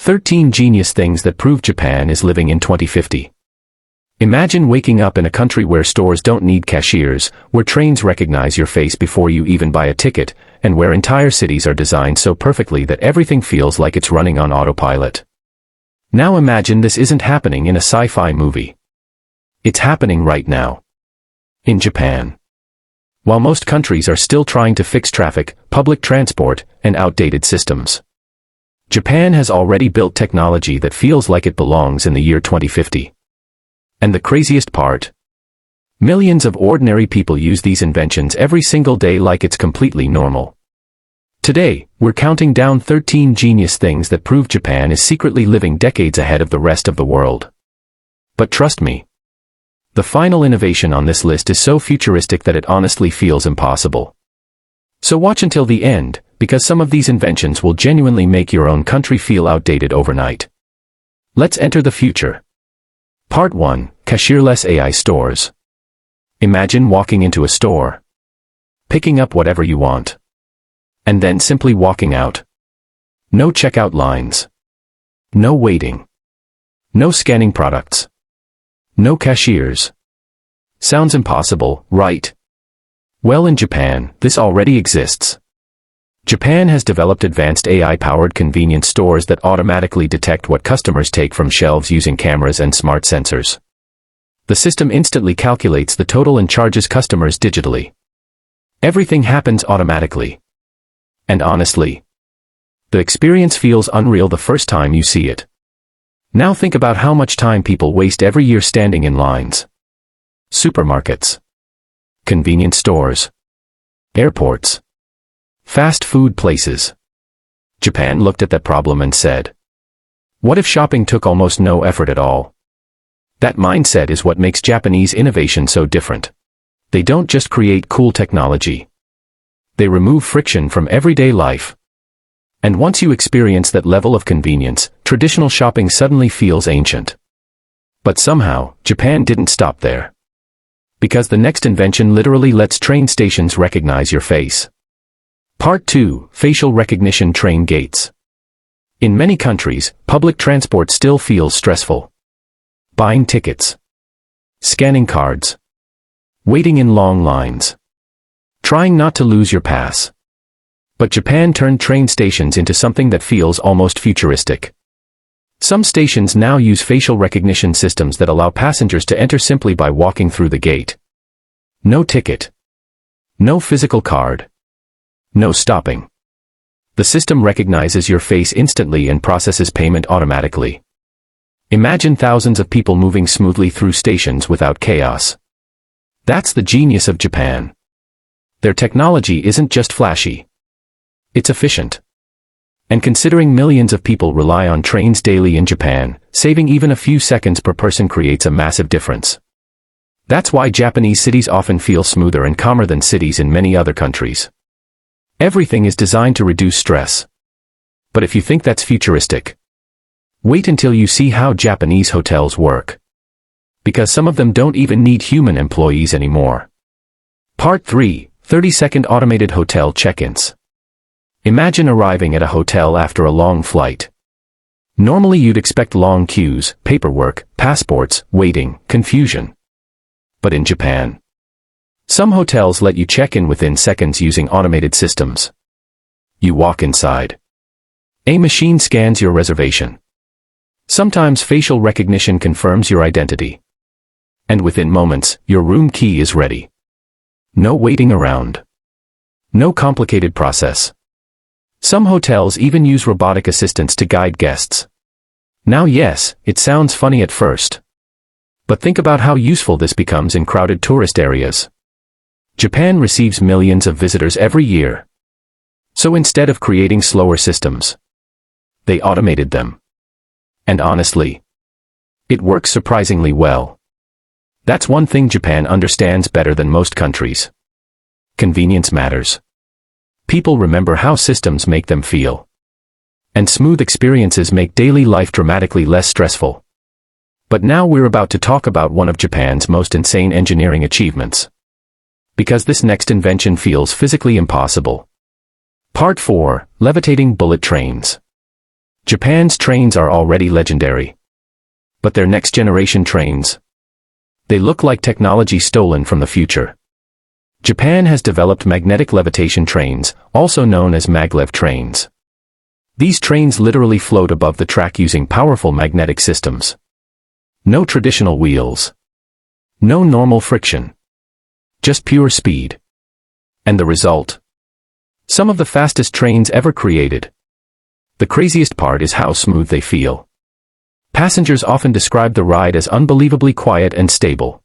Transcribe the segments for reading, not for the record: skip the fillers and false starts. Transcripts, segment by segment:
13 Genius Things That Prove Japan is Living in 2050. Imagine waking up in a country where stores don't need cashiers, where trains recognize your face before you even buy a ticket, and where entire cities are designed so perfectly that everything feels like it's running on autopilot. Now imagine this isn't happening in a sci-fi movie. It's happening right now. In Japan. While most countries are still trying to fix traffic, public transport, and outdated systems, Japan has already built technology that feels like it belongs in the year 2050. And the craziest part? Millions of ordinary people use these inventions every single day like it's completely normal. Today, we're counting down 13 genius things that prove Japan is secretly living decades ahead of the rest of the world. But trust me, the final innovation on this list is so futuristic that it honestly feels impossible. So watch until the end, because some of these inventions will genuinely make your own country feel outdated overnight. Let's enter the future. Part 1. Cashierless AI Stores. Imagine walking into a store, picking up whatever you want, and then simply walking out. No checkout lines. No waiting. No scanning products. No cashiers. Sounds impossible, right? Well, in Japan, this already exists. Japan has developed advanced AI-powered convenience stores that automatically detect what customers take from shelves using cameras and smart sensors. The system instantly calculates the total and charges customers digitally. Everything happens automatically. And honestly, the experience feels unreal the first time you see it. Now think about how much time people waste every year standing in lines. Supermarkets, convenience stores, airports, fast food places. Japan looked at that problem and said, what if shopping took almost no effort at all? That mindset is what makes Japanese innovation so different. They don't just create cool technology. They remove friction from everyday life. And once you experience that level of convenience, traditional shopping suddenly feels ancient. But somehow, Japan didn't stop there. Because the next invention literally lets train stations recognize your face. Part 2. Facial Recognition Train Gates. In many countries, public transport still feels stressful. Buying tickets, scanning cards, waiting in long lines, trying not to lose your pass. But Japan turned train stations into something that feels almost futuristic. Some stations now use facial recognition systems that allow passengers to enter simply by walking through the gate. No ticket. No physical card. No stopping. The system recognizes your face instantly and processes payment automatically. Imagine thousands of people moving smoothly through stations without chaos. That's the genius of Japan. Their technology isn't just flashy. It's efficient. And considering millions of people rely on trains daily in Japan, saving even a few seconds per person creates a massive difference. That's why Japanese cities often feel smoother and calmer than cities in many other countries. Everything is designed to reduce stress. But if you think that's futuristic, wait until you see how Japanese hotels work. Because some of them don't even need human employees anymore. Part 3. 30-second automated hotel check-ins. Imagine arriving at a hotel after a long flight. Normally you'd expect long queues, paperwork, passports, waiting, confusion. But in Japan, some hotels let you check in within seconds using automated systems. You walk inside. A machine scans your reservation. Sometimes facial recognition confirms your identity. And within moments, your room key is ready. No waiting around. No complicated process. Some hotels even use robotic assistants to guide guests. Now yes, it sounds funny at first. But think about how useful this becomes in crowded tourist areas. Japan receives millions of visitors every year. So instead of creating slower systems, they automated them. And honestly, it works surprisingly well. That's one thing Japan understands better than most countries. Convenience matters. People remember how systems make them feel. And smooth experiences make daily life dramatically less stressful. But now we're about to talk about one of Japan's most insane engineering achievements. Because this next invention feels physically impossible. Part 4. Levitating Bullet Trains. Japan's trains are already legendary. But their next-generation trains? They look like technology stolen from the future. Japan has developed magnetic levitation trains, also known as maglev trains. These trains literally float above the track using powerful magnetic systems. No traditional wheels. No normal friction. Just pure speed. And the result? Some of the fastest trains ever created. The craziest part is how smooth they feel. Passengers often describe the ride as unbelievably quiet and stable.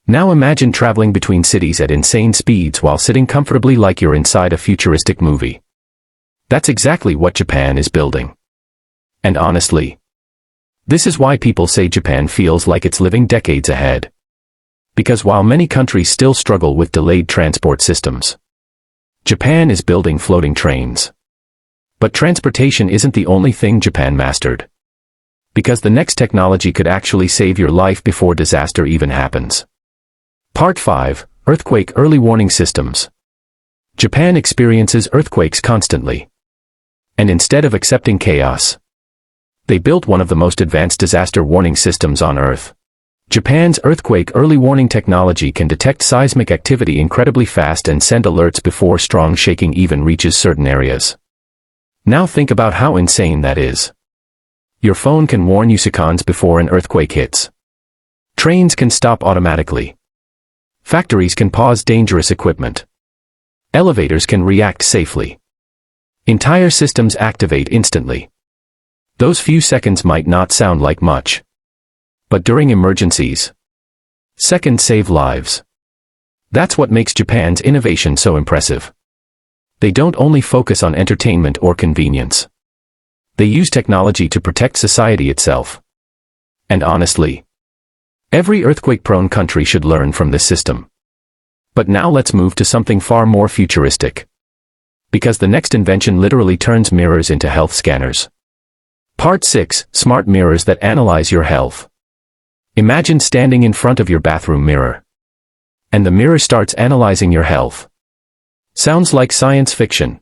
Now imagine traveling between cities at insane speeds while sitting comfortably like you're inside a futuristic movie. That's exactly what Japan is building. And honestly, this is why people say Japan feels like it's living decades ahead. Because while many countries still struggle with delayed transport systems, Japan is building floating trains. But transportation isn't the only thing Japan mastered. Because the next technology could actually save your life before disaster even happens. Part 5, Earthquake Early Warning Systems. Japan experiences earthquakes constantly. And instead of accepting chaos, they built one of the most advanced disaster warning systems on Earth. Japan's earthquake early warning technology can detect seismic activity incredibly fast and send alerts before strong shaking even reaches certain areas. Now think about how insane that is. Your phone can warn you seconds before an earthquake hits. Trains can stop automatically. Factories can pause dangerous equipment. Elevators can react safely. Entire systems activate instantly. Those few seconds might not sound like much. But during emergencies, seconds save lives. That's what makes Japan's innovation so impressive. They don't only focus on entertainment or convenience. They use technology to protect society itself. And honestly, every earthquake-prone country should learn from this system. But now let's move to something far more futuristic. Because the next invention literally turns mirrors into health scanners. Part 6, Smart Mirrors that analyze your health. Imagine standing in front of your bathroom mirror. And the mirror starts analyzing your health. Sounds like science fiction.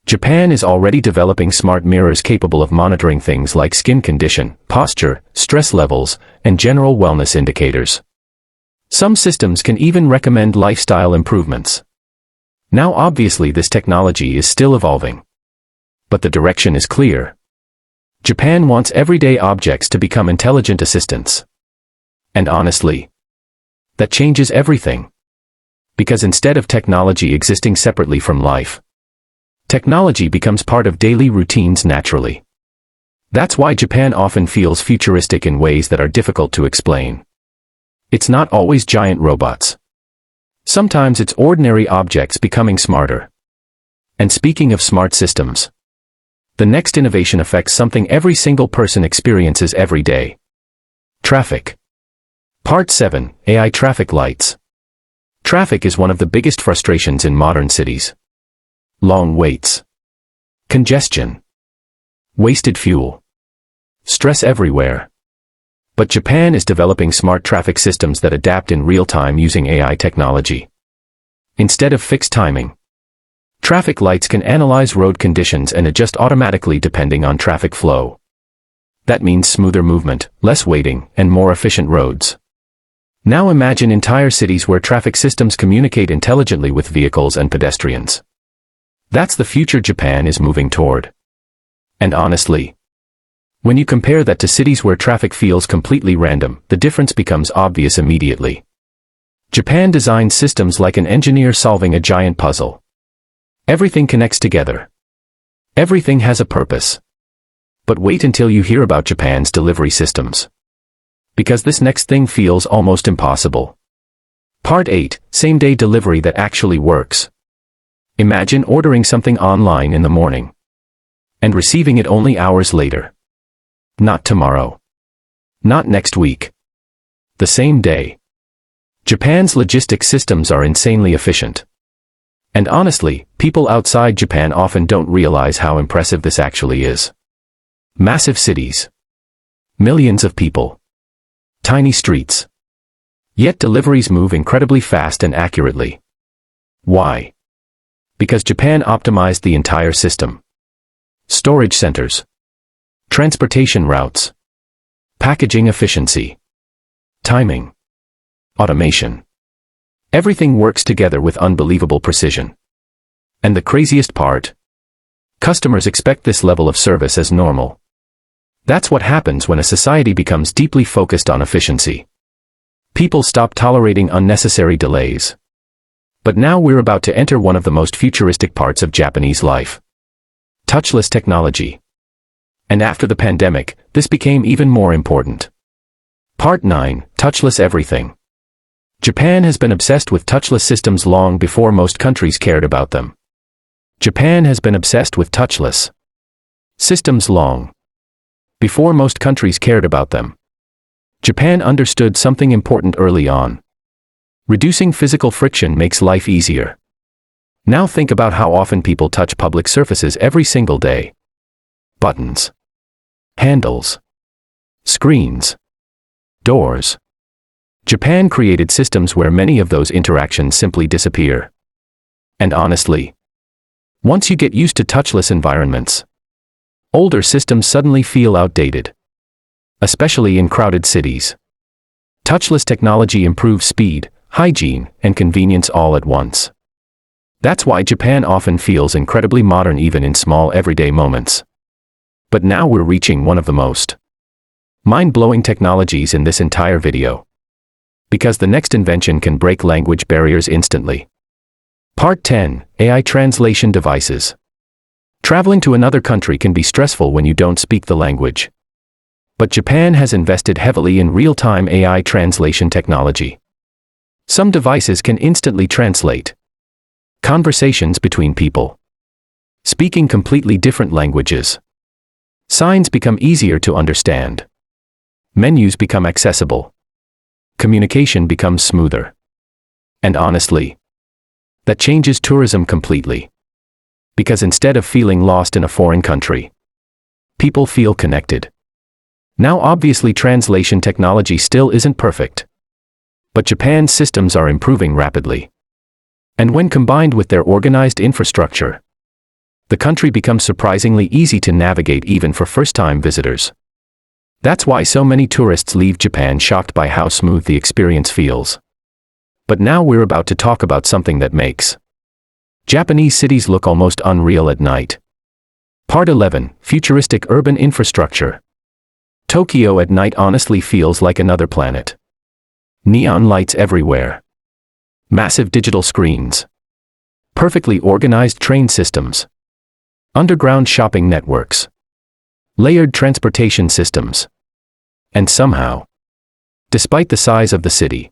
Japan is already developing smart mirrors capable of monitoring things like skin condition, posture, stress levels, and general wellness indicators. Some systems can even recommend lifestyle improvements. Now obviously this technology is still evolving. But the direction is clear. Japan wants everyday objects to become intelligent assistants. And honestly, that changes everything. Because instead of technology existing separately from life, technology becomes part of daily routines naturally. That's why Japan often feels futuristic in ways that are difficult to explain. It's not always giant robots. Sometimes it's ordinary objects becoming smarter. And speaking of smart systems, the next innovation affects something every single person experiences every day. Traffic. Part 7, AI traffic lights. Traffic is one of the biggest frustrations in modern cities. Long waits. Congestion. Wasted fuel. Stress everywhere. But Japan is developing smart traffic systems that adapt in real time using AI technology. Instead of fixed timing, traffic lights can analyze road conditions and adjust automatically depending on traffic flow. That means smoother movement, less waiting, and more efficient roads. Now imagine entire cities where traffic systems communicate intelligently with vehicles and pedestrians. That's the future Japan is moving toward. And honestly, when you compare that to cities where traffic feels completely random, the difference becomes obvious immediately. Japan designs systems like an engineer solving a giant puzzle. Everything connects together. Everything has a purpose. But wait until you hear about Japan's delivery systems. Because this next thing feels almost impossible. Part 8, Same-day delivery that actually works. Imagine ordering something online in the morning. And receiving it only hours later. Not tomorrow. Not next week. The same day. Japan's logistics systems are insanely efficient. And honestly, people outside Japan often don't realize how impressive this actually is. Massive cities. Millions of people. Tiny streets. Yet deliveries move incredibly fast and accurately. Why? Because Japan optimized the entire system. Storage centers. transportation routes, packaging efficiency, timing, automation. Everything works together with unbelievable precision. And the craziest part? Customers expect this level of service as normal. That's what happens when a society becomes deeply focused on efficiency. People stop tolerating unnecessary delays. But now we're about to enter one of the most futuristic parts of Japanese life. Touchless technology. And after the pandemic, this became even more important. Part 9, Touchless Everything. Japan has been obsessed with touchless systems long before most countries cared about them. Japan has been obsessed with touchless systems long before most countries cared about them. Japan understood something important early on. Reducing physical friction makes life easier. Now think about how often people touch public surfaces every single day. Buttons, handles, screens, doors. Japan created systems where many of those interactions simply disappear. And honestly, once you get used to touchless environments, older systems suddenly feel outdated. Especially in crowded cities. Touchless technology improves speed, hygiene, and convenience all at once. That's why Japan often feels incredibly modern even in small everyday moments. But now we're reaching one of the most mind-blowing technologies in this entire video. Because the next invention can break language barriers instantly. Part 10, AI Translation Devices. Traveling to another country can be stressful when you don't speak the language. But Japan has invested heavily in real-time AI translation technology. Some devices can instantly translate conversations between people speaking completely different languages. Signs become easier to understand. Menus become accessible. Communication becomes smoother. And honestly, that changes tourism completely. Because instead of feeling lost in a foreign country, people feel connected. Now obviously translation technology still isn't perfect. But Japan's systems are improving rapidly. And when combined with their organized infrastructure, the country becomes surprisingly easy to navigate even for first-time visitors. That's why so many tourists leave Japan shocked by how smooth the experience feels. But now we're about to talk about something that makes Japanese cities look almost unreal at night. Part 11, Futuristic Urban Infrastructure. Tokyo at night honestly feels like another planet. Neon lights everywhere. Massive digital screens. Perfectly organized train systems. Underground shopping networks. Layered transportation systems. And somehow, despite the size of the city,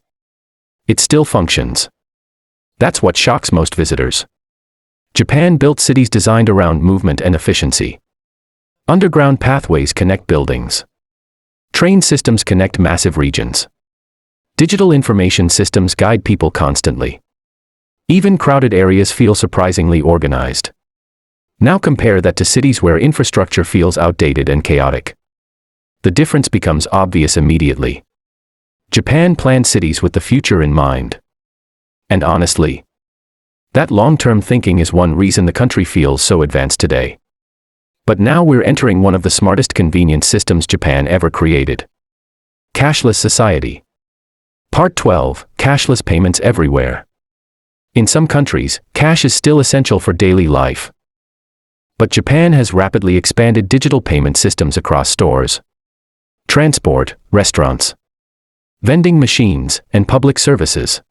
it still functions. That's what shocks most visitors. Japan built cities designed around movement and efficiency. Underground pathways connect buildings. Train systems connect massive regions. Digital information systems guide people constantly. Even crowded areas feel surprisingly organized. Now compare that to cities where infrastructure feels outdated and chaotic. The difference becomes obvious immediately. Japan planned cities with the future in mind. And honestly, that long-term thinking is one reason the country feels so advanced today. But now we're entering one of the smartest convenience systems Japan ever created. Cashless society. Part 12, Cashless payments everywhere. In some countries, cash is still essential for daily life. But Japan has rapidly expanded digital payment systems across stores, transport, restaurants, vending machines, and public services.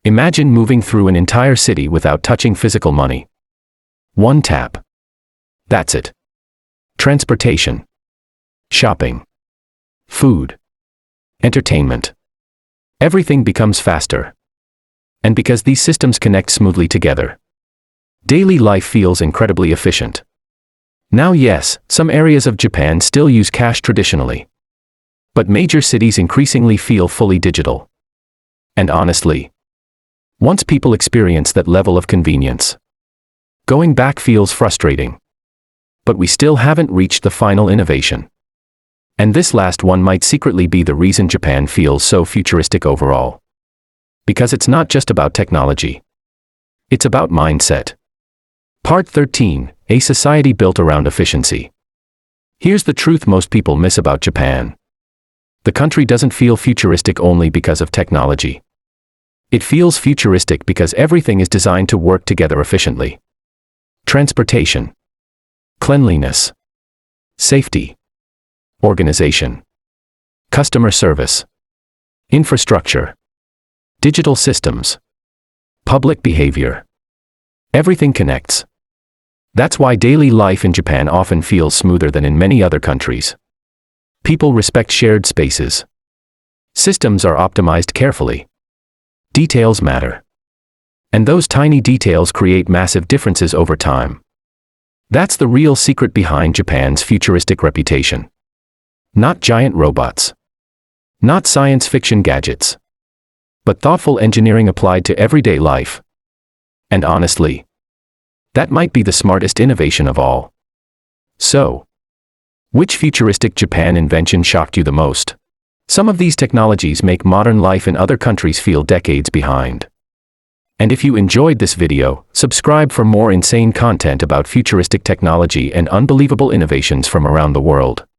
Imagine moving through an entire city without touching physical money. One tap. That's it. Transportation, shopping, food, entertainment. Everything becomes faster. And because these systems connect smoothly together, daily life feels incredibly efficient. Now yes, some areas of Japan still use cash traditionally. But major cities increasingly feel fully digital. And honestly, once people experience that level of convenience, going back feels frustrating. But we still haven't reached the final innovation. And this last one might secretly be the reason Japan feels so futuristic overall. Because it's not just about technology. It's about mindset. Part 13, A society built around efficiency. Here's the truth most people miss about Japan. The country doesn't feel futuristic only because of technology. It feels futuristic because everything is designed to work together efficiently. Transportation, cleanliness, safety, organization, customer service, infrastructure, digital systems, public behavior. Everything connects. That's why daily life in Japan often feels smoother than in many other countries. People respect shared spaces. Systems are optimized carefully. Details matter. And those tiny details create massive differences over time. That's the real secret behind Japan's futuristic reputation. Not giant robots. Not science fiction gadgets. But thoughtful engineering applied to everyday life. And honestly, that might be the smartest innovation of all. So, which futuristic Japan invention shocked you the most? Some of these technologies make modern life in other countries feel decades behind. And if you enjoyed this video, subscribe for more insane content about futuristic technology and unbelievable innovations from around the world.